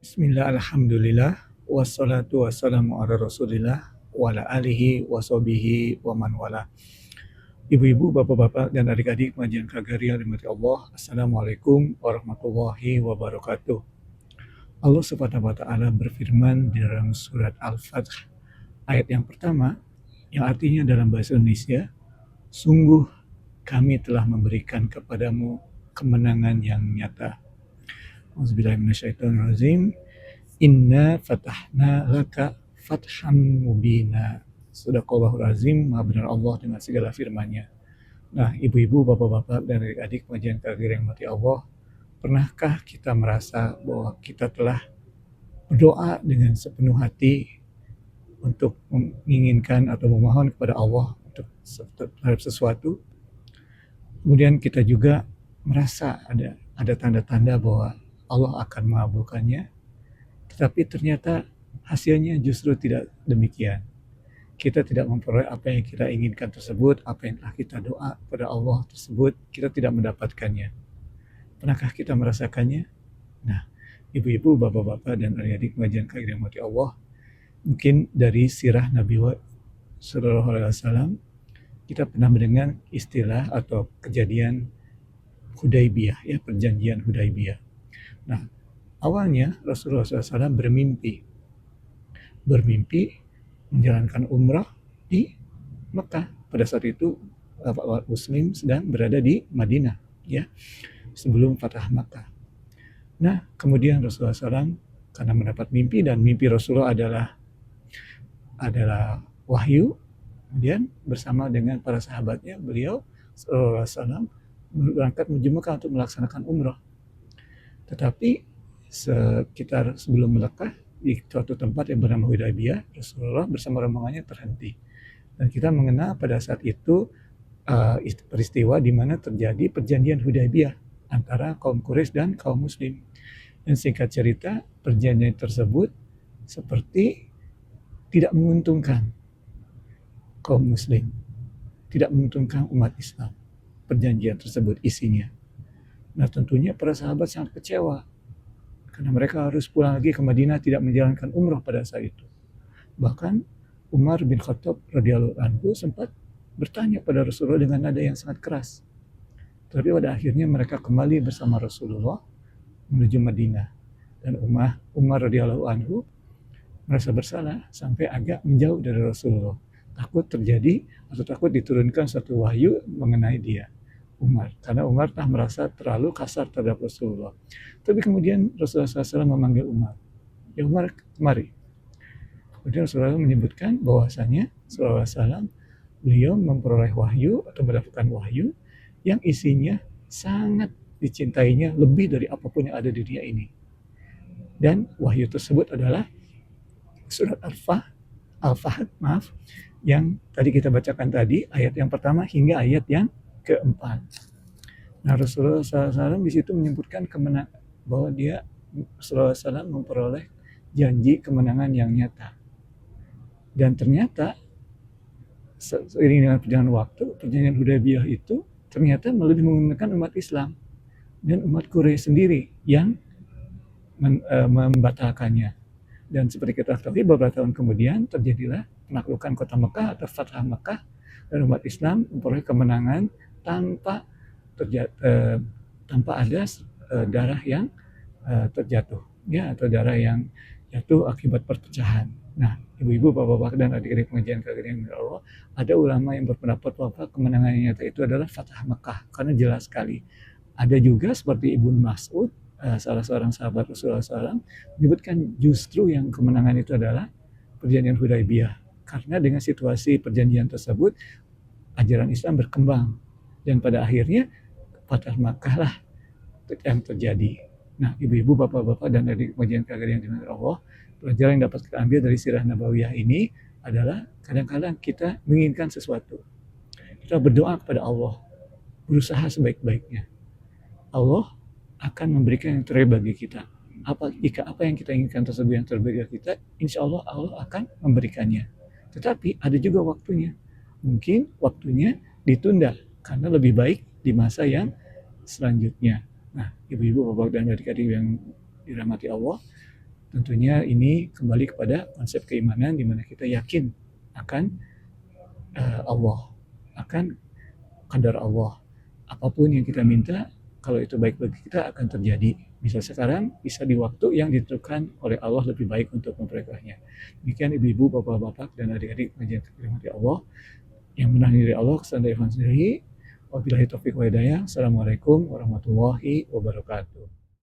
Bismillah, alhamdulillah, wassalatu wassalamu ala rasulillah, wa ala alihi wa sahbihi wa man wala. Ibu-ibu, bapak-bapak, dan adik-adik pengajian Kagari yang dimati Allah, Assalamualaikum warahmatullahi wabarakatuh. Allah subhanahu wa ta'ala berfirman di dalam surat Al-Fatih, ayat yang pertama, yang artinya dalam bahasa Indonesia, sungguh kami telah memberikan kepadamu kemenangan yang nyata. Auzubillahiminasyaitonirrajim. Inna fatahna laka fatham mubina. Sadaqallahul azim, maha benar Allah dengan segala firman-Nya. Nah, ibu-ibu, bapak-bapak, dan adik-adik pengajian Kagir yang mati Allah, pernahkah kita merasa bahwa kita telah berdoa dengan sepenuh hati untuk menginginkan atau memohon kepada Allah untuk terhadap sesuatu? Kemudian kita juga merasa ada tanda-tanda bahwa Allah akan mengabulkannya, tetapi ternyata hasilnya justru tidak demikian. Kita tidak memperoleh apa yang kita inginkan tersebut, apa yang telah kita doa pada Allah tersebut, kita tidak mendapatkannya. Pernahkah kita merasakannya? Nah, ibu-ibu, bapak-bapak, dan adik-adik pengajian Kagir yang mati Allah, mungkin dari sirah Nabi Sallallahu Alaihi Wasallam, kita pernah mendengar istilah atau kejadian Hudaybiyah, ya, perjanjian Hudaybiyah. Nah, awalnya Rasulullah SAW bermimpi menjalankan umrah di Mekah. Pada saat itu Muslim sedang berada di Madinah, ya, sebelum Fatah Makkah. Nah, kemudian Rasulullah SAW karena mendapat mimpi, dan mimpi Rasulullah adalah wahyu, kemudian bersama dengan para sahabatnya beliau Rasulullah SAW berangkat menuju Mekah untuk melaksanakan umrah. Tetapi sekitar sebelum Mekah, di suatu tempat yang bernama Hudaybiyah, Rasulullah bersama rombongannya terhenti. Dan kita mengenal pada saat itu peristiwa di mana terjadi perjanjian Hudaybiyah antara kaum Quraisy dan kaum Muslim. Dan singkat cerita, perjanjian tersebut seperti tidak menguntungkan kaum Muslim, tidak menguntungkan umat Islam. Perjanjian tersebut isinya. Nah, tentunya para sahabat sangat kecewa karena mereka harus pulang lagi ke Madinah, tidak menjalankan umrah pada saat itu. Bahkan Umar bin Khattab radhiyallahu anhu sempat bertanya pada Rasulullah dengan nada yang sangat keras. Tapi pada akhirnya mereka kembali bersama Rasulullah menuju Madinah. Dan Umar radhiyallahu anhu merasa bersalah sampai agak menjauh dari Rasulullah. Takut terjadi atau takut diturunkan satu wahyu mengenai dia, Umar, karena Umar telah merasa terlalu kasar terhadap Rasulullah. Tapi kemudian Rasulullah SAW memanggil Umar, ya Umar, kemari. Kemudian Rasulullah menyebutkan bahwasanya Rasulullah SAW beliau memperoleh wahyu atau mendapatkan wahyu yang isinya sangat dicintainya lebih dari apapun yang ada di dunia ini. Dan wahyu tersebut adalah surat Al-Fahd, yang tadi kita bacakan tadi, ayat yang pertama hingga ayat yang keempat. Nah, Rasulullah SAW di situ menyebutkan kemenangan, bahwa Rasulullah SAW memperoleh janji kemenangan yang nyata. Dan ternyata seiring dengan perjalanan waktu, perjanjian Hudaybiyah itu ternyata lebih menguntungkan umat Islam dan umat Quraisy sendiri yang membatalkannya. Dan seperti kita ketahui, beberapa tahun kemudian terjadilah penaklukan kota Mekah atau Fathah Mekah, dan umat Islam memperoleh kemenangan tanpa ada darah yang terjatuh, ya, atau darah yang jatuh akibat perpecahan. Nah, ibu-ibu, bapak-bapak, dan adik-adik pengajian Kagir yang Allah, ada ulama yang berpendapat bahwa kemenangan yang nyata itu adalah Fatah Mekah, karena jelas sekali. Ada juga seperti Ibnu Mas'ud, salah seorang sahabat Rasulullah SAW, menyebutkan justru yang kemenangan itu adalah perjanjian Hudaybiyah, karena dengan situasi perjanjian tersebut ajaran Islam berkembang, dan pada akhirnya Fatah Makkah lah yang terjadi. Nah, ibu-ibu, bapak-bapak, dan adik pengajian Kagir yang dimuliakan Allah, pelajaran yang dapat kita ambil dari sirah Nabawiyah ini adalah kadang-kadang kita menginginkan sesuatu, kita berdoa kepada Allah, berusaha sebaik-baiknya. Allah akan memberikan yang terbaik bagi kita. Jika apa yang kita inginkan tersebut yang terbaik bagi kita, insya Allah Allah akan memberikannya. Tetapi ada juga waktunya. Mungkin waktunya ditunda karena lebih baik di masa yang selanjutnya. Nah, ibu-ibu, bapak, dan adik-adik yang dirahmati Allah, Tentunya ini kembali kepada konsep keimanan di mana kita yakin akan Allah, akan qadar Allah. Apapun yang kita minta, kalau itu baik bagi kita akan terjadi. Bisa sekarang, bisa di waktu yang ditentukan oleh Allah lebih baik untuk memperolehnya. Demikian ibu-ibu, bapak-bapak, dan adik-adik yang dirahmati Allah. Yang menang dari Allah, kesalahan dari sendiri. Wabillahi taufiq wa hidayah. Assalamualaikum warahmatullahi wabarakatuh.